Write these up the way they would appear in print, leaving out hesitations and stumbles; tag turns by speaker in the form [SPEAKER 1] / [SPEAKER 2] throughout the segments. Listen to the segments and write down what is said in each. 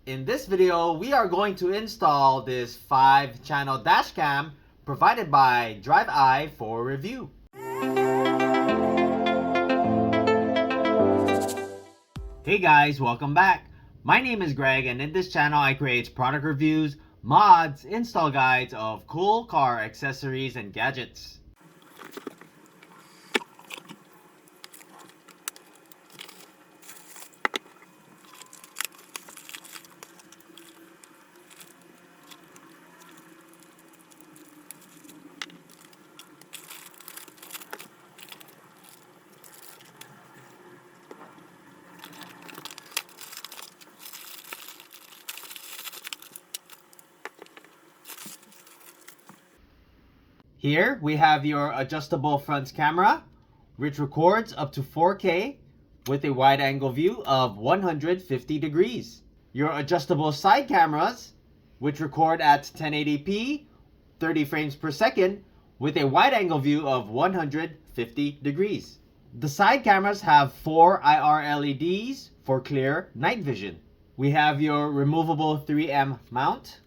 [SPEAKER 1] In this video, we are going to install this 5-channel dashcam provided by Driveye for review. Hey guys, welcome back. My name is Greg, and in this channel I create product reviews, mods, install guides of cool car accessories and gadgets. Here we have your adjustable front camera, which records up to 4K with a wide angle view of 150 degrees. Your adjustable side cameras, which record at 1080p, 30 frames per second with a wide angle view of 150 degrees. The side cameras have 4 IR LEDs for clear night vision. We have your removable 3M mount,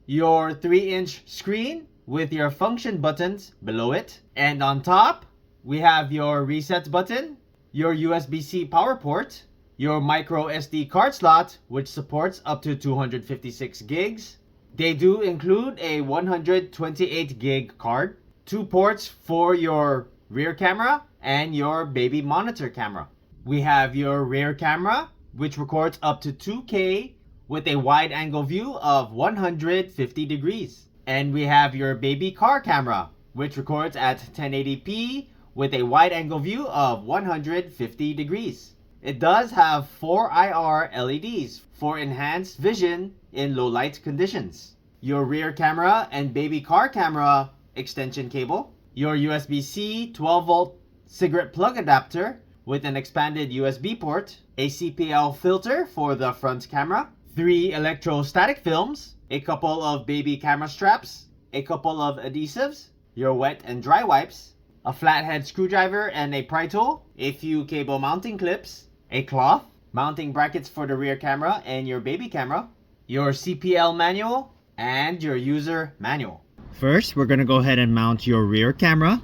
[SPEAKER 1] your 3-inch screen with your function buttons below it, and on top we have your reset button, your USB-C power port, your micro SD card slot which supports up to 256 gigs. They do include a 128 gig card, 2 ports for your rear camera and your baby monitor camera. We have your rear camera which records up to 2K with a wide angle view of 150 degrees. And we have your baby car camera, which records at 1080p with a wide angle view of 150 degrees. It does have 4 IR LEDs for enhanced vision in low light conditions. Your rear camera and baby car camera extension cable, your USB-C 12-volt cigarette plug adapter with an expanded USB port, a CPL filter for the front camera, 3 electrostatic films, a couple of baby camera straps, a couple of adhesives, your wet and dry wipes, a flathead screwdriver and a pry tool, a few cable mounting clips, a cloth, mounting brackets for the rear camera and your baby camera, your CPL manual, and your user manual. First, we're going to go ahead and mount your rear camera.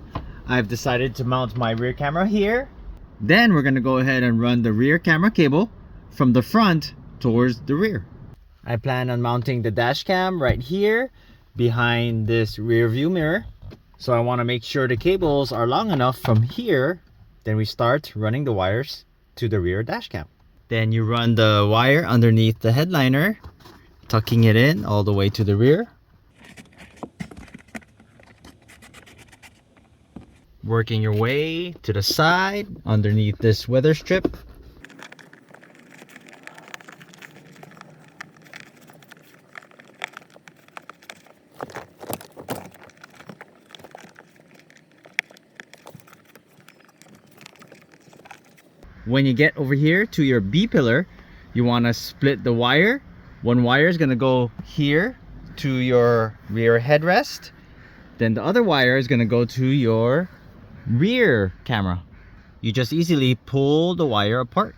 [SPEAKER 1] I've decided to mount my rear camera here. Then we're going to go ahead and run the rear camera cable from the front towards the rear. I plan on mounting the dash cam right here behind this rear view mirror. So I want to make sure the cables are long enough from here. Then we start running the wires to the rear dash cam. Then you run the wire underneath the headliner, tucking it in all the way to the rear. Working your way to the side underneath this weather strip. When you get over here to your B pillar, you want to split the wire. One wire is going to go here to your rear headrest. Then the other wire is going to go to your rear camera. You just easily pull the wire apart.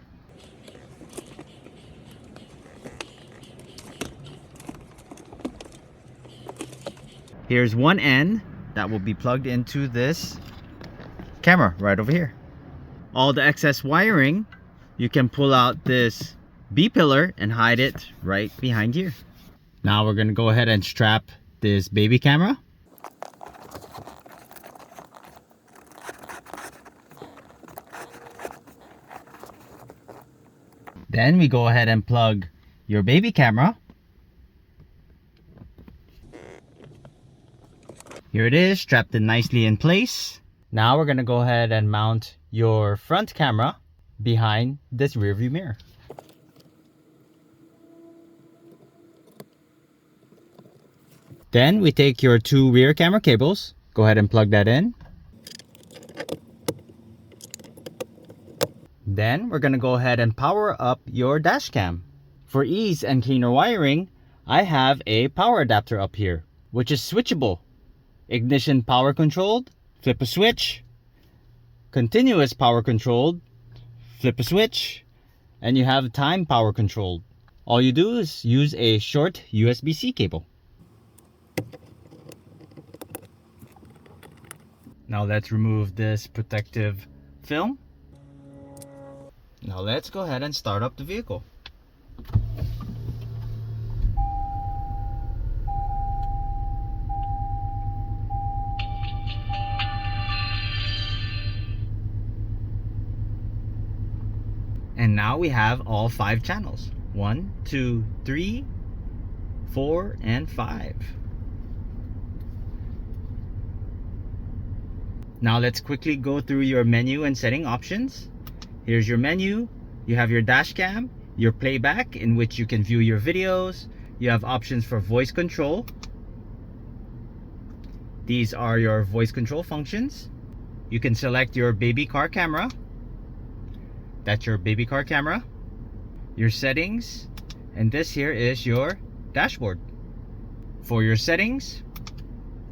[SPEAKER 1] Here's one end that will be plugged into this camera right over here. All the excess wiring, you can pull out this B pillar and hide it right behind here. Now we're going to go ahead and strap this baby camera. Then we go ahead and plug your baby camera. Here it is, strapped in nicely in place. Now we're going to go ahead and mount your front camera behind this rear view mirror. Then we take your 2 rear camera cables, go ahead and plug that in. Then we're going to go ahead and power up your dash cam. For ease and cleaner wiring, I have a power adapter up here, which is switchable. Ignition power controlled, flip a switch. Continuous power controlled, flip a switch. And you have time power controlled. All you do is use a short USB-C cable. Now let's remove this protective film. Now let's go ahead and start up the vehicle. And now we have all 5 channels. 1, 2, 3, 4, and 5. Now let's quickly go through your menu and setting options. Here's your menu. You have your dash cam, your playback in which you can view your videos. You have options for voice control. These are your voice control functions. You can select your baby car camera. That's your baby car camera. Your settings. And this here is your dashboard. For your settings,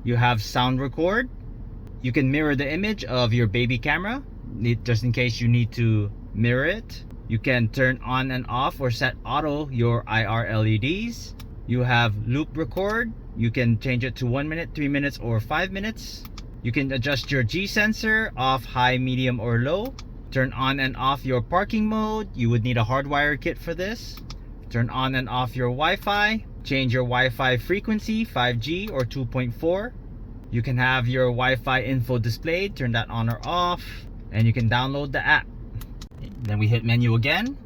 [SPEAKER 1] you have sound record. You can mirror the image of your baby camera, just in case you need to mirror it. You can turn on and off or set auto your IR LEDs. You have loop record. You can change it to 1 minute, 3 minutes, or 5 minutes. You can adjust your G sensor off, high, medium, or low. Turn on and off your parking mode. You would need a hardwire kit for this. Turn on and off your Wi-Fi. Change your Wi-Fi frequency, 5G or 2.4. You can have your Wi-Fi info displayed. Turn that on or off. And you can download the app. Then we hit menu again.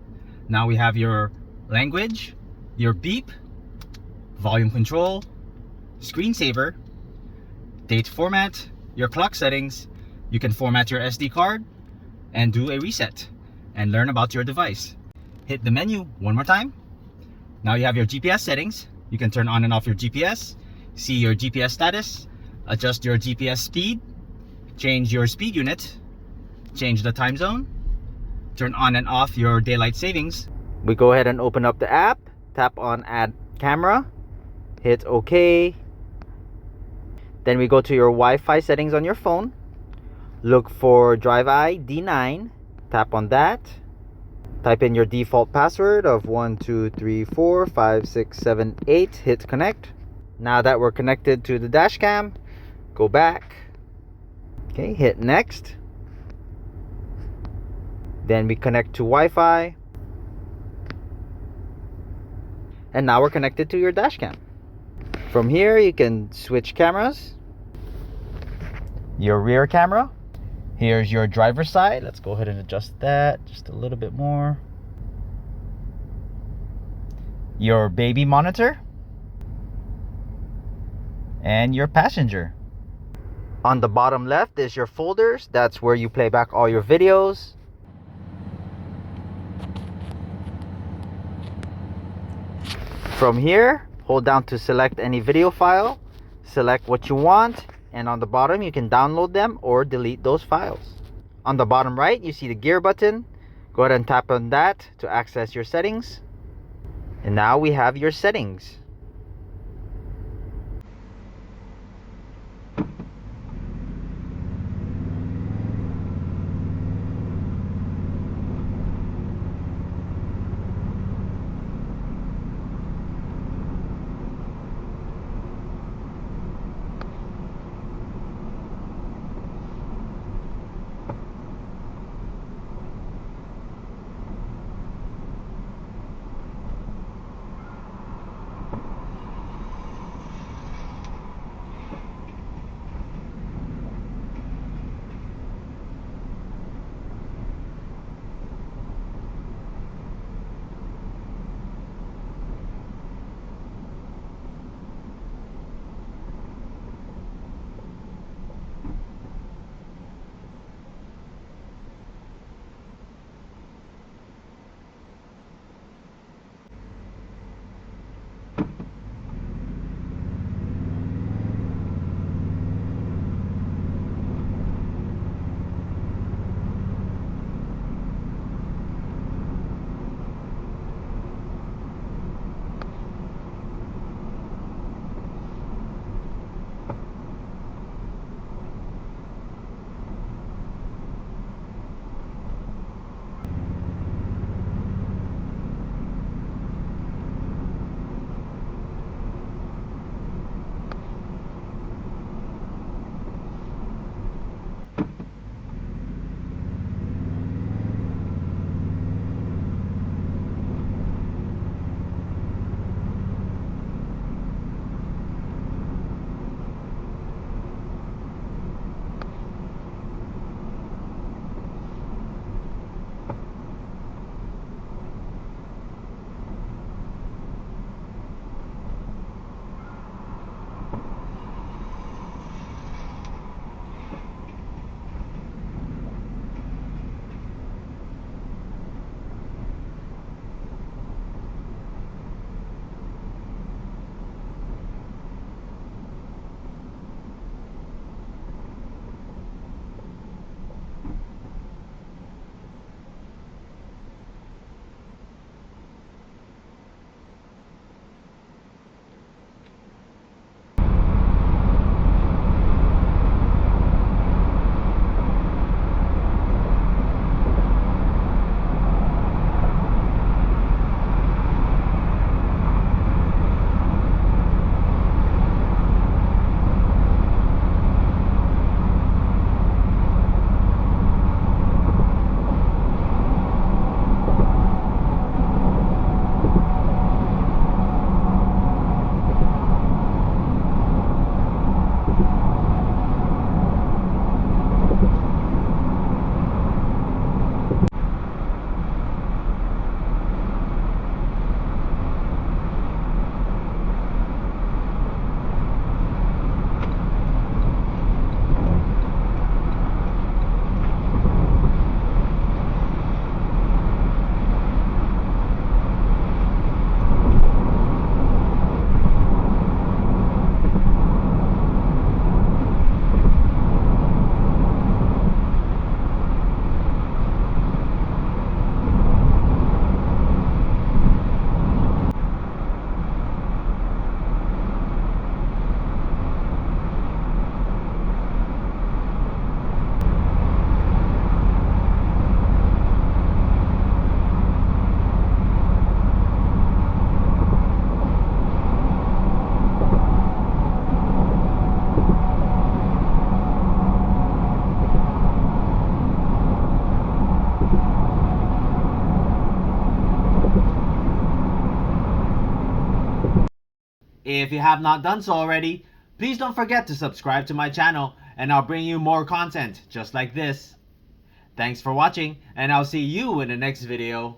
[SPEAKER 1] Now we have your language, your beep, volume control, screensaver, date format, your clock settings. You can format your SD card and do a reset and learn about your device. Hit the menu one more time. Now you have your GPS settings. You can turn on and off your GPS, see your GPS status, adjust your GPS speed, change your speed unit, change the time zone, turn on and off your daylight savings. We go ahead and open up the app, tap on add camera, hit OK. Then we go to your Wi-Fi settings on your phone. Look for Driveye D9, tap on that. Type in your default password of 12345678, hit connect. Now that we're connected to the dash cam, go back. Okay, hit next. Then we connect to Wi-Fi. And now we're connected to your dash cam. From here you can switch cameras. Your rear camera. Here's your driver's side. Let's go ahead and adjust that just a little bit more. Your baby monitor. And your passenger. On the bottom left is your folders. That's where you play back all your videos. From here, hold down to select any video file. Select what you want. And on the bottom you can download them or delete those files. On the bottom right you see the gear button. Go ahead and tap on that to access your settings. And now we have your settings. If you have not done so already, please don't forget to subscribe to my channel and I'll bring you more content just like this. Thanks for watching and I'll see you in the next video.